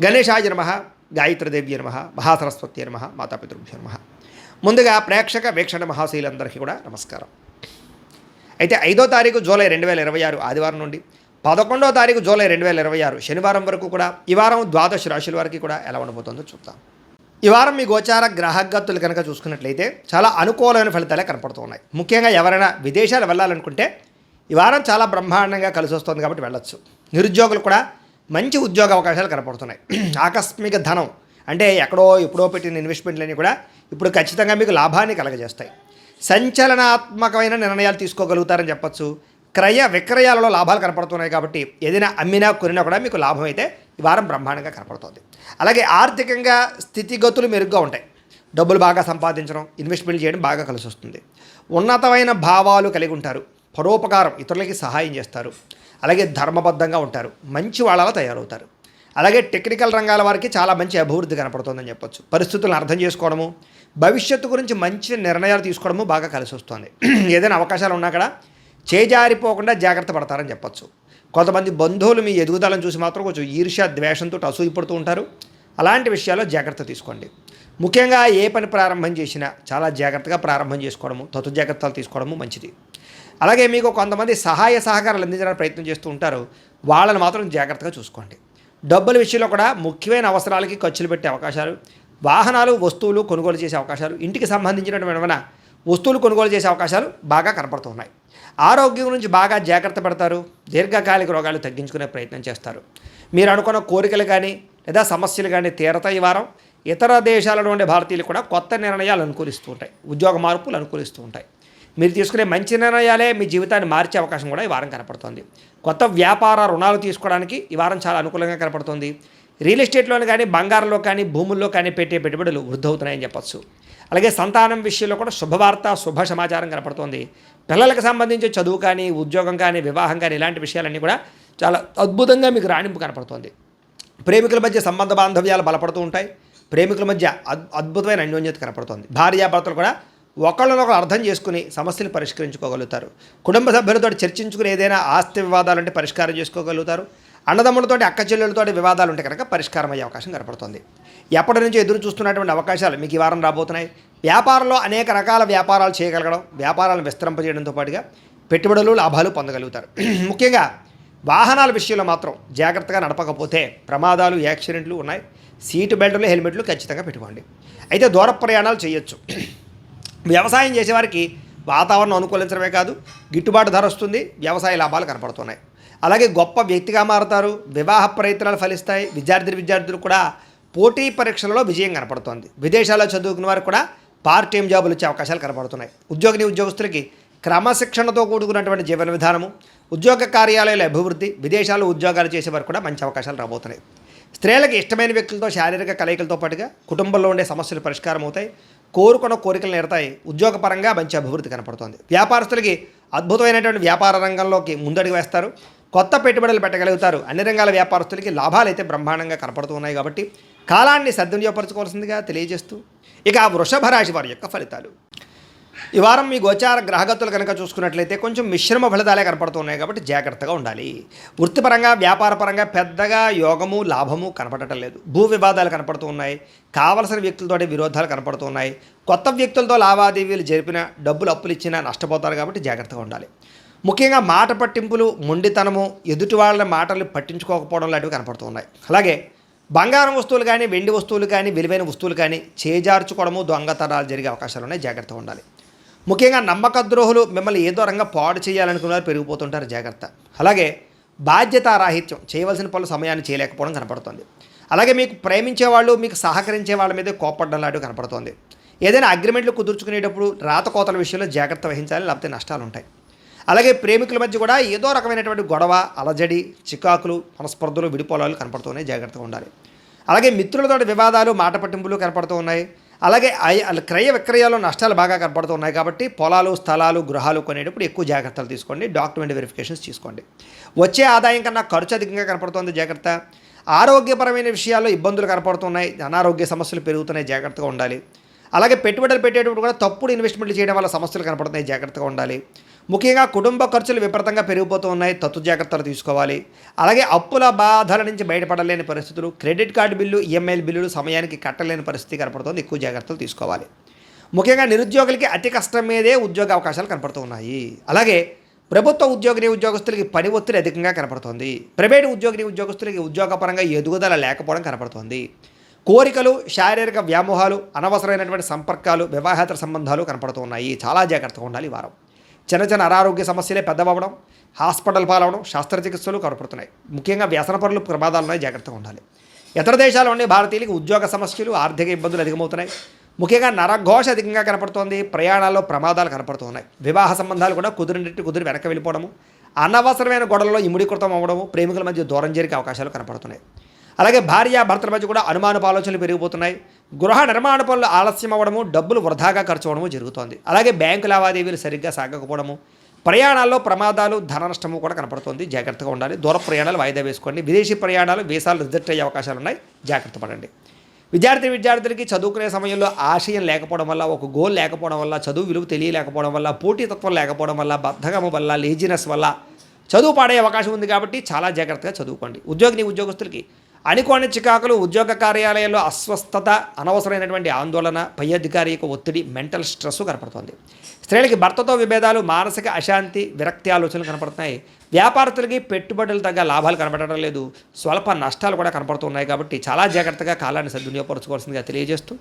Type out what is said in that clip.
గణేశాయ నమః, గాయత్రీదేవ్య నమః, మహాసరస్వతి నమః, మాతాపితృభ్యో నమః. ముందుగా ప్రేక్షక వీక్షణ మహాశీలందరికీ కూడా నమస్కారం. అయితే 5వ తారీఖు జూలై 2026 ఆదివారం నుండి 11వ తారీఖు జూలై 2026 శనివారం వరకు కూడా ఈ వారం ద్వాదశ రాశుల వారికి కూడా ఎలా ఉండబోతుందో చూద్దాం. ఈ వారం మీ గోచార గ్రహగతులు కనుక చూసుకున్నట్లయితే చాలా అనుకూలమైన ఫలితాలే కనపడుతున్నాయి. ముఖ్యంగా ఎవరైనా విదేశాలు వెళ్ళాలనుకుంటే ఈ వారం చాలా బ్రహ్మాండంగా కలిసి వస్తుంది కాబట్టి వెళ్ళొచ్చు. నిరుద్యోగులు కూడా మంచి ఉద్యోగ అవకాశాలు కనపడుతున్నాయి. ఆకస్మిక ధనం అంటే ఎప్పుడో పెట్టిన ఇన్వెస్ట్మెంట్లన్నీ కూడా ఇప్పుడు ఖచ్చితంగా మీకు లాభాన్ని కలగజేస్తాయి. సంచలనాత్మకమైన నిర్ణయాలు తీసుకోగలుగుతారని చెప్పచ్చు. క్రయ విక్రయాలలో లాభాలు కనపడుతున్నాయి కాబట్టి ఏదైనా అమ్మినా కొనినా కూడా మీకు లాభం అయితే ఈ వారం బ్రహ్మాండంగా కనపడుతుంది. అలాగే ఆర్థికంగా స్థితిగతులు మెరుగ్గా ఉంటాయి. డబ్బులు బాగా సంపాదించడం, ఇన్వెస్ట్మెంట్ చేయడం బాగా కలిసి వస్తుంది. ఉన్నతమైన భావాలు కలిగి ఉంటారు. పరోపకారం, ఇతరులకి సహాయం చేస్తారు. అలాగే ధర్మబద్ధంగా ఉంటారు. మంచి వాళ్ళలా తయారవుతారు. అలాగే టెక్నికల్ రంగాల వారికి చాలా మంచి అభివృద్ధి కనపడుతుందని చెప్పొచ్చు. పరిస్థితులను అర్థం చేసుకోవడము, భవిష్యత్తు గురించి మంచి నిర్ణయాలు తీసుకోవడము బాగా కలిసి వస్తుంది. ఏదైనా అవకాశాలు ఉన్నా కూడా చేజారిపోకుండా జాగ్రత్త పడతారని చెప్పొచ్చు. కొంతమంది బంధువులు మీ ఎదుగుదలను చూసి మాత్రం కొంచెం ఈర్ష్య ద్వేషంతో అసూయపడుతూ ఉంటారు. అలాంటి విషయాల్లో జాగ్రత్త తీసుకోండి. ముఖ్యంగా ఏ పని ప్రారంభం చేసినా చాలా జాగ్రత్తగా ప్రారంభం చేసుకోవడము, తతు జాగ్రత్తలు తీసుకోవడము మంచిది. అలాగే మీకు కొంతమంది సహాయ సహకారాలు అందించడానికి ప్రయత్నం చేస్తూ ఉంటారు. వాళ్ళని మాత్రం జాగ్రత్తగా చూసుకోండి. డబ్బుల విషయంలో కూడా ముఖ్యమైన అవసరాలకి ఖర్చులు పెట్టే అవకాశాలు, వాహనాలు వస్తువులు కొనుగోలు చేసే అవకాశాలు, ఇంటికి సంబంధించినటువంటి వస్తువులు కొనుగోలు చేసే అవకాశాలు బాగా కనపడుతున్నాయి. ఆరోగ్యం గురించి బాగా జాగ్రత్త పడతారు. దీర్ఘకాలిక రోగాలు తగ్గించుకునే ప్రయత్నం చేస్తారు. మీరు అనుకున్న కోరికలు కానీ లేదా సమస్యలు కానీ తీరతాయి. ఈ వారం ఇతర దేశాలలో ఉండే భారతీయులు కూడా కొత్త నిర్ణయాలు అనుకూలిస్తూ ఉంటాయి. ఉద్యోగ మార్పులు అనుకూలిస్తూ ఉంటాయి. మీరు తీసుకునే మంచి నిర్ణయాలే మీ జీవితాన్ని మార్చే అవకాశం కూడా ఈ వారం కనపడుతుంది. కొత్త వ్యాపార రుణాలు తీసుకోవడానికి ఈ వారం చాలా అనుకూలంగా కనపడుతుంది. రియల్ ఎస్టేట్లోని కానీ బంగారంలో కానీ భూముల్లో కానీ పెట్టే పెట్టుబడులు వృద్ధి అవుతున్నాయని చెప్పచ్చు. అలాగే సంతానం విషయంలో కూడా శుభవార్త, శుభ సమాచారం కనపడుతుంది. పిల్లలకు సంబంధించి చదువు కానీ, ఉద్యోగం కానీ, వివాహం కానీ ఇలాంటి విషయాలన్నీ కూడా చాలా అద్భుతంగా మీకు రాణింపు కనపడుతుంది. ప్రేమికుల మధ్య సంబంధ బాంధవ్యాలు బలపడుతూ ఉంటాయి. ప్రేమికుల మధ్య అద్భుతమైన అన్యోన్యత కనపడుతుంది. భార్యాభర్తలు కూడా ఒకళ్ళనొకరు అర్థం చేసుకుని సమస్యలు పరిష్కరించుకోగలుగుతారు. కుటుంబ సభ్యులతో చర్చించుకుని ఏదైనా ఆస్తి వివాదాలుంటే పరిష్కారం చేసుకోగలుగుతారు. అన్నదమ్ములతో, అక్క చెల్లెలతో వివాదాలు ఉంటే కనుక పరిష్కారం అయ్యే అవకాశం కనపడుతుంది. ఎప్పటి నుంచి ఎదురు చూస్తున్నటువంటి అవకాశాలు మీకు ఈ వారం రాబోతున్నాయి. వ్యాపారంలో అనేక రకాల వ్యాపారాలు చేయగలగడం, వ్యాపారాలను విస్తరింపజేయడంతో పాటుగా పెట్టుబడులు, లాభాలు పొందగలుగుతారు. ముఖ్యంగా వాహనాల విషయంలో మాత్రం జాగ్రత్తగా నడపకపోతే ప్రమాదాలు, యాక్సిడెంట్లు ఉన్నాయి. సీటు బెల్టులు, హెల్మెట్లు ఖచ్చితంగా పెట్టుకోండి. అయితే దూర ప్రయాణాలు చేయొచ్చు. వ్యవసాయం చేసేవారికి వాతావరణం అనుకూలించడమే కాదు, గిట్టుబాటు ధర వస్తుంది. వ్యవసాయ లాభాలు కనపడుతున్నాయి. అలాగే గొప్ప వ్యక్తిగా మారుతారు. వివాహ ప్రయత్నాలు ఫలిస్తాయి. విద్యార్థులు కూడా పోటీ పరీక్షలలో విజయం కనపడుతోంది. విదేశాల్లో చదువుకున్న వారికి కూడా పార్ట్ టైం జాబులు వచ్చే అవకాశాలు కనపడుతున్నాయి. ఉద్యోగస్తులకి క్రమశిక్షణతో కూడుకున్నటువంటి జీవన విధానము, ఉద్యోగ కార్యాలయాల అభివృద్ధి, విదేశాల్లో ఉద్యోగాలు చేసేవారు కూడా మంచి అవకాశాలు రాబోతున్నాయి. స్త్రీలకు ఇష్టమైన వ్యక్తులతో శారీరక కలయికలతో పాటుగా కుటుంబంలో ఉండే సమస్యలు పరిష్కారం అవుతాయి. కోరుకున్న కోరికలు నేరతాయి. ఉద్యోగపరంగా మంచి అభివృద్ధి కనపడుతుంది. వ్యాపారస్తులకి అద్భుతమైనటువంటి వ్యాపార రంగంలోకి ముందడుగు వేస్తారు. కొత్త పెట్టుబడులు పెట్టగలుగుతారు. అన్ని రంగాల వ్యాపారస్తులకి లాభాలు అయితే బ్రహ్మాండంగా కనపడుతూ ఉన్నాయి కాబట్టి కాలాన్ని సద్వినియోగపరచుకోవాల్సిందిగా తెలియజేస్తూ ఇక వృషభ రాశి వారి యొక్క ఫలితాలు. ఈ వారం మీ గోచార గ్రహగతులు కనుక చూసుకున్నట్లయితే కొంచెం మిశ్రమ ఫలితాలే కనపడుతున్నాయి కాబట్టి జాగ్రత్తగా ఉండాలి. వృత్తిపరంగా, వ్యాపారపరంగా పెద్దగా యోగము, లాభము కనపడటం లేదు. భూ వివాదాలు కనపడుతూ ఉన్నాయి. కావలసిన వ్యక్తులతో విరోధాలు కనపడుతూ ఉన్నాయి. కొత్త వ్యక్తులతో లావాదేవీలు జరిపిన, డబ్బులు అప్పులు ఇచ్చినా నష్టపోతారు కాబట్టి జాగ్రత్తగా ఉండాలి. ముఖ్యంగా మాట పట్టింపులు, మొండితనము, ఎదుటి వాళ్ళ మాటలు పట్టించుకోకపోవడం లాంటివి కనపడుతూ ఉన్నాయి. అలాగే బంగారం వస్తువులు కానీ, వెండి వస్తువులు కానీ, విలువైన వస్తువులు కానీ చేజార్చుకోవడము, దొంగతనాలు జరిగే అవకాశాలు ఉన్నాయి. జాగ్రత్తగా ఉండాలి. ముఖ్యంగా నమ్మక ద్రోహులు మిమ్మల్ని ఏదో రంగా పాడు చేయాలనుకున్నారు, పెరిగిపోతుంటారు. జాగ్రత్త. అలాగే బాధ్యతారాహిత్యం, చేయవలసిన పనులు సమయాన్ని చేయలేకపోవడం కనపడుతుంది. అలాగే మీకు ప్రేమించేవాళ్ళు, మీకు సహకరించే వాళ్ళ మీద కోపడ్డం లాంటివి కనపడుతుంది. ఏదైనా అగ్రిమెంట్లు కుదుర్చుకునేటప్పుడు రాతకోతల విషయంలో జాగ్రత్త వహించాలి, లేకపోతే నష్టాలు ఉంటాయి. అలాగే ప్రేమికుల మధ్య కూడా ఏదో రకమైనటువంటి గొడవ, అలజడి, చికాకులు, మనస్పర్ధలు, విడిపోలాలు కనపడుతున్నాయి. జాగ్రత్తగా ఉండాలి. అలాగే మిత్రులతో వివాదాలు, మాట పట్టింపులు కనపడుతూ ఉన్నాయి. అలాగే క్రయ విక్రయాల్లో నష్టాలు బాగా కనపడుతూ ఉన్నాయి కాబట్టి పొలాలు, స్థలాలు, గృహాలు కొనేటప్పుడు ఎక్కువ జాగ్రత్తలు తీసుకోండి. డాక్యుమెంట్ వెరిఫికేషన్స్ తీసుకోండి. వచ్చే ఆదాయం కన్నా ఖర్చు అధికంగా కనపడుతుంది. జాగ్రత్త. ఆరోగ్యపరమైన విషయాల్లో ఇబ్బందులు కనపడుతున్నాయి. అనారోగ్య సమస్యలు పెరుగుతున్నాయి. జాగ్రత్తగా ఉండాలి. అలాగే పెట్టుబడులు పెట్టేటప్పుడు కూడా తప్పుడు ఇన్వెస్ట్మెంట్లు చేయడం వల్ల సమస్యలు కనపడుతున్నాయి. జాగ్రత్తగా ఉండాలి. ముఖ్యంగా కుటుంబ ఖర్చులు విపరీతంగా పెరిగిపోతూ ఉన్నాయి, తత్తు జాగ్రత్తలు తీసుకోవాలి. అలాగే అప్పుల బాధల నుంచి బయటపడలేని పరిస్థితులు, క్రెడిట్ కార్డు బిల్లు, ఈఎంఐల బిల్లులు సమయానికి కట్టలేని పరిస్థితి కనపడుతుంది, ఎక్కువ జాగ్రత్తలు తీసుకోవాలి. ముఖ్యంగా నిరుద్యోగులకి అతి కష్టం మీదే ఉద్యోగ అవకాశాలు కనపడుతూ ఉన్నాయి. అలాగే ప్రభుత్వ ఉద్యోగస్తులకి పని ఒత్తిడి అధికంగా కనపడుతోంది. ప్రైవేటు ఉద్యోగస్తులకి ఉద్యోగపరంగా ఎదుగుదల లేకపోవడం కనపడుతోంది. కోరికలు, శారీరక వ్యామోహాలు, అనవసరమైనటువంటి సంపర్కాలు, వివాహేతర సంబంధాలు కనపడుతూ ఉన్నాయి. చాలా జాగ్రత్తగా ఉండాలి ఈ వారం. చిన్న చిన్న అనారోగ్య సమస్యలే పెద్దవడం, హాస్పిటల్ పాలవడం, శస్త్రచికిత్సలు కనపడుతున్నాయి. ముఖ్యంగా వ్యసన పనులు ప్రమాదాలు ఉన్నాయి, జాగ్రత్తగా ఉండాలి. ఇతర దేశాల్లోని భారతీయులకు ఉద్యోగ సమస్యలు, ఆర్థిక ఇబ్బందులు అధికమవుతున్నాయి. ముఖ్యంగా నరఘోష అధికంగా కనపడుతోంది, ప్రయాణాల్లో ప్రమాదాలు కనపడుతున్నాయి. వివాహ సంబంధాలు కూడా కుదిరి వెనక్కి వెళ్ళిపోవడము, అనవసరమైన గొడవలలో ఇముడీకృతం అవ్వడము, ప్రేమికుల మధ్య దూరం జరిగే అవకాశాలు కనపడుతున్నాయి. అలాగే భార్యాభర్తల మధ్య కూడా అనుమానపు ఆలోచనలు పెరిగిపోతున్నాయి. గృహ నిర్మాణ పనులు ఆలస్యం అవ్వడము, డబ్బులు వృధాగా ఖర్చు అవ్వడము జరుగుతోంది. అలాగే బ్యాంకు లావాదేవీలు సరిగ్గా సాగకపోవడము, ప్రయాణాల్లో ప్రమాదాలు, ధన నష్టము కూడా కనపడుతుంది, జాగ్రత్తగా ఉండాలి. దూర ప్రయాణాలు వాయిదా వేసుకోండి. విదేశీ ప్రయాణాలు, వీసాలు రిజెక్ట్ అయ్యే అవకాశాలు ఉన్నాయి, జాగ్రత్త పడండి. విద్యార్థులకి చదువుకునే సమయంలో ఆశయం లేకపోవడం వల్ల, ఒక గోల్ లేకపోవడం వల్ల, చదువు విలువ తెలియలేకపోవడం వల్ల, పోటీతత్వం లేకపోవడం వల్ల, బద్ధకము వల్ల, లేజినెస్ వల్ల చదువు పాడే అవకాశం ఉంది. కాబట్టి చాలా జాగ్రత్తగా చదువుకోండి. ఉద్యోగస్తులకి అనుకోని చికాకులు, ఉద్యోగ కార్యాలయాల్లో అస్వస్థత, అనవసరమైనటువంటి ఆందోళన, పై అధికారి యొక్క ఒత్తిడి, మెంటల్ స్ట్రెస్ కనపడుతుంది. స్త్రీలకి భర్తతో విభేదాలు, మానసిక అశాంతి, విరక్తి ఆలోచనలు కనపడుతున్నాయి. వ్యాపారస్తులకి పెట్టుబడులు తగ్గ లాభాలు కనపడటం లేదు, స్వల్ప నష్టాలు కూడా కనపడుతున్నాయి. కాబట్టి చాలా జాగ్రత్తగా కాలాన్ని సద్వినియోగపరచుకోవాల్సిందిగా తెలియజేస్తూ